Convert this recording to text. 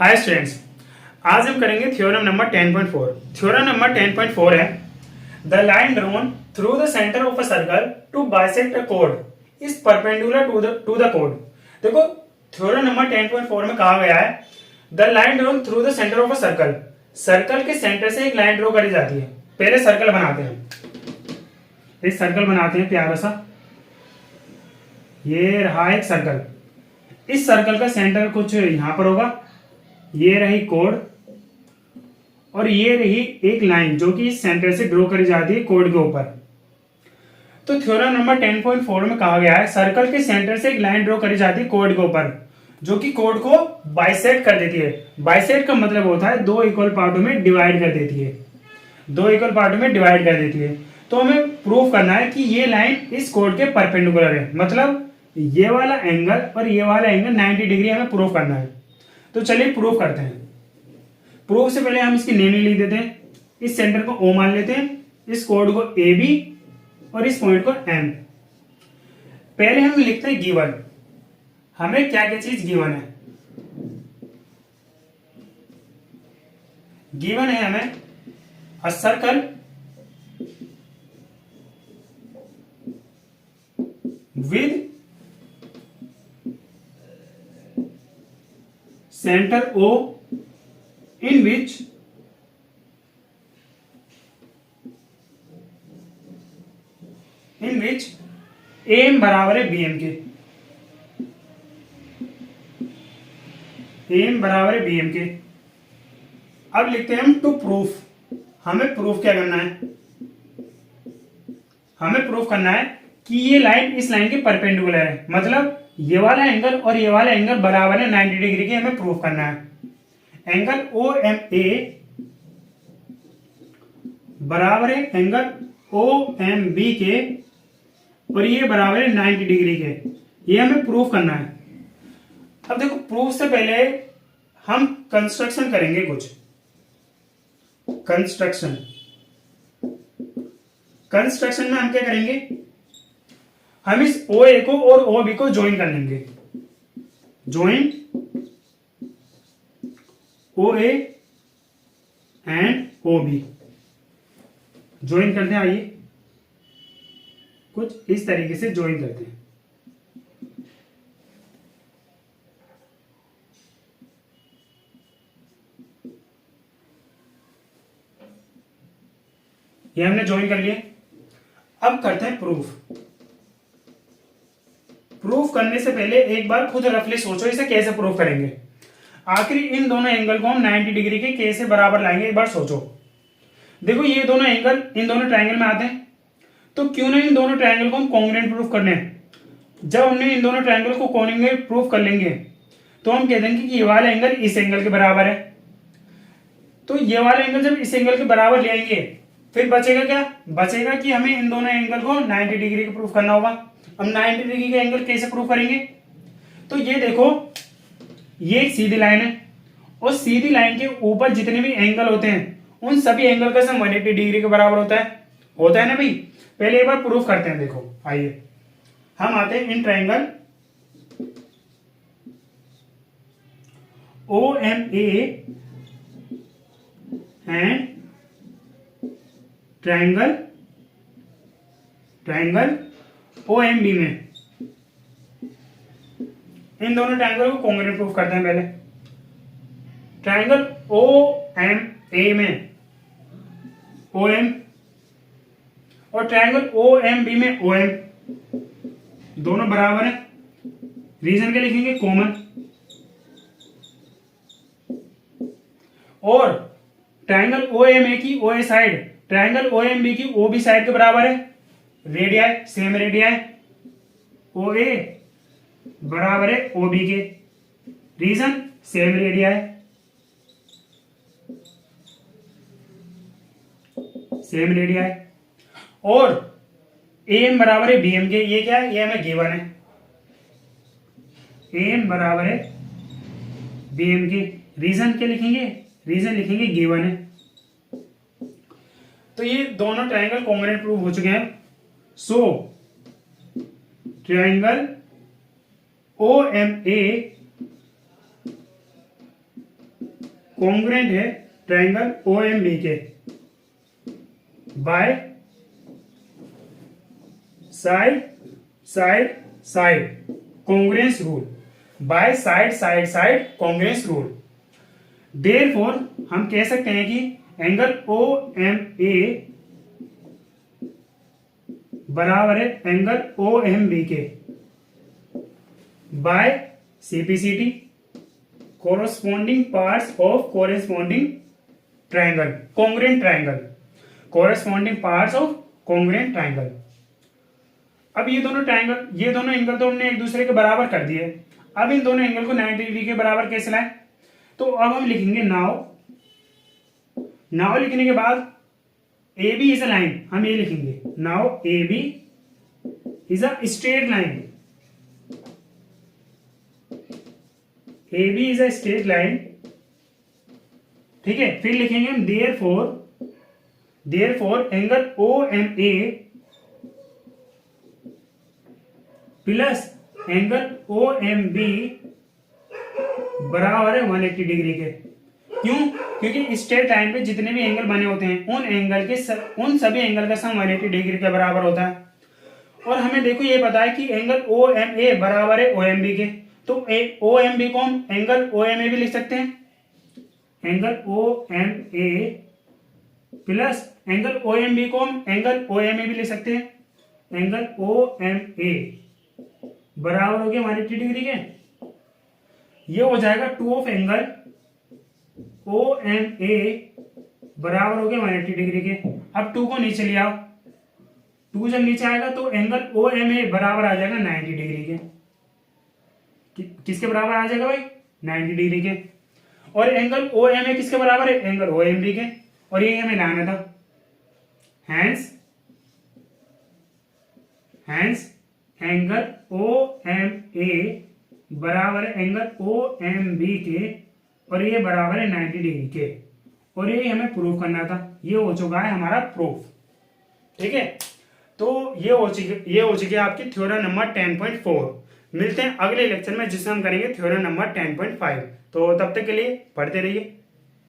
Hi students, आज हम करेंगे थ्योरम नंबर 10.4। थ्योरम नंबर 10.4 है the line drawn through the centre of a circle to bisect a code is perpendicular to the code. देखो, theorem number 10.4 में कहा गया है the line drawn through the centre of a circle. Circle के centre से एक line draw करी जाती है। पहले सर्कल बनाते हैं, एक सर्कल बनाते हैं प्यारा सा। ये रहा एक सर्कल। इस सर्कल का सेंटर कुछ यहां पर होगा, ये रही कोड और ये रही एक लाइन जो कि इस सेंटर से ड्रॉ करी जाती है कोड के ऊपर। तो थ्योरम नंबर 10.4 में कहा गया है सर्कल के सेंटर से एक लाइन ड्रॉ करी जाती है कोड के ऊपर जो कि कोड को बाइसेक्ट कर देती है। बाइसेक्ट का मतलब होता है दो इक्वल पार्टों में डिवाइड कर देती है, दो इक्वल पार्टों में डिवाइड कर देती है। तो हमें प्रूफ करना है कि ये लाइन इस कोड के परपेंडिकुलर है, मतलब ये वाला एंगल और ये वाला एंगल 90 डिग्री हमें प्रूफ करना है। तो चलिए प्रूफ करते हैं। प्रूफ से पहले हम इसकी नेमिंग लिख देते हैं। इस सेंटर को O मान लेते हैं, इस कोड को AB और इस पॉइंट को M। पहले हम लिखते हैं गिवन। हमें क्या क्या चीज गिवन है? गिवन है हमें a circle with center O in which AM बराबर है BM के। AM बराबर है BM के। अब लिखते हैं हम टू प्रूफ। हमें प्रूफ क्या करना है? हमें प्रूफ करना है कि ये लाइन इस लाइन के परपेंडिकुलर है, मतलब ये वाला एंगल और ये वाला एंगल बराबर है 90 डिग्री के। हमें प्रूफ करना है एंगल OMA बराबर है एंगल OMB के और ये बराबर है 90 डिग्री के। ये हमें प्रूफ करना है। अब देखो, प्रूफ से पहले हम कंस्ट्रक्शन करेंगे कुछ। कंस्ट्रक्शन में हम क्या करेंगे? हम इस OA को और OB को ज्वाइन कर लेंगे। Join OA and OB join करते हैं। आइए कुछ इस तरीके से ज्वाइन करते हैं। ये हमने ज्वाइन कर लिए। अब करते हैं प्रूफ। प्रूफ करने से पहले एक बार खुद रफली सोचो इसे कैसे प्रूफ करेंगे। आखिर इन दोनों एंगल को हम 90 डिग्री के कैसे बराबर लाएंगे, एक बार सोचो। देखो, ये दोनों एंगल इन दोनों ट्रायंगल में आते हैं, तो क्यों ना इन दोनों ट्रायंगल को हम कॉन्ग्रुएंट प्रूफ कर लें। जब हमने इन दोनों ट्रायंगल को कॉन्ग्रुएंट प्रूफ कर लेंगे तो हम कह देंगे कि ये वाला एंगल इस एंगल के बराबर है। तो ये वाला एंगल जब इस एंगल के बराबर ले आएंगे फिर बचेगा क्या? बचेगा कि हमें इन दोनों एंगल को 90 डिग्री का प्रूफ करना होगा। अब 90 डिग्री का एंगल कैसे प्रूफ करेंगे? तो ये देखो, ये एक सीधी लाइन है और सीधी लाइन के ऊपर जितने भी एंगल होते हैं उन सभी एंगल का सम 180 डिग्री के बराबर होता है ना भाई। पहले एक बार प्रूफ करते हैं। देखो, आइए हम आते हैं in triangle OMA and triangle OMB में। इन दोनों ट्रायंगल को कॉन्ग्रुएंट प्रूफ करते हैं। पहले ट्रायंगल OMA में OM और ट्रायंगल OMB में OM दोनों बराबर है। रीजन क्या लिखेंगे? कॉमन। और ट्रायंगल OMA की OA साइड ट्रायंगल OMB की OB साइड के बराबर है। रेडियाई सेम रेडियाई, OA बराबर है OB के। Reason same radii, same radii. और AM बराबर है BM के। ये क्या है? ये हमें गिवन है। AM बराबर है BM के। रीजन क्या लिखेंगे? रीजन लिखेंगे गिवन है। तो ये दोनों ट्रायंगल कॉन्ग्रुएंट प्रूव हो चुके हैं। सो ट्रायंगल OMA कॉन्ग्रुएंट है ट्रायंगल OMB के by side side side congruence rule, by side side side congruence rule. Therefore हम कह सकते हैं कि एंगल OMA बराबर है एंगल OMB के bye CPCT, corresponding parts of corresponding triangle, congruent triangle, corresponding parts of congruent triangle। अब ये दोनों एंगल तो हमने एक दूसरे के बराबर कर दिए। अब इन दोनों एंगल को 90 डिग्री के बराबर कैसे लाएं? तो अब हम लिखेंगे नाउ लिखने के बाद AB इज अ लाइन, हम ये लिखेंगे now AB is a straight line, AB is a straight line, ठीक है। फिर लिखेंगे हम therefore angle OMA plus angle OMB बराबर है 180 डिग्री के। क्यों? क्योंकि स्ट्रेट लाइन पे जितने भी एंगल बने होते हैं उन सभी एंगल का सम 180 डिग्री के बराबर होता है। और हमें देखो ये पता है कि एंगल OMA बराबर है OMB के, तो OMB को हम एंगल OMA भी लिख सकते हैं, angle OMA plus angle OMB को हम एंगल OMA भी लिख सकते हैं, एंगल OMA बराबर हो गया 180 डिग्री के। ये हो जाएगा 2 ऑफ एंगल OMA बराबर हो गया 180 डिग्री के। अब 2 को नीचे ले आओ, 2 जब नीचे आएगा तो एंगल OMA बराबर आ जाएगा 90 डिग्री के। किसके बराबर आ जाएगा भाई? 90 डिग्री के। और एंगल OMA किसके बराबर है? एंगल OMB के। और ये हमें लाना था, हैंस एंगल OMA बराबर है एंगल OMB के, और ये बराबर है 90 डिग्री के। और ये हमें प्रूफ करना था। ये हो चुका है हमारा प्रूफ, ठीक है। तो ये हो चुकी है आपकी थ्योरम नंबर 10.4। मिलते हैं अगले लेक्चर में जिसमें हम करेंगे थ्योरम नंबर 10.5। तो तब तक के लिए पढ़ते रहिए।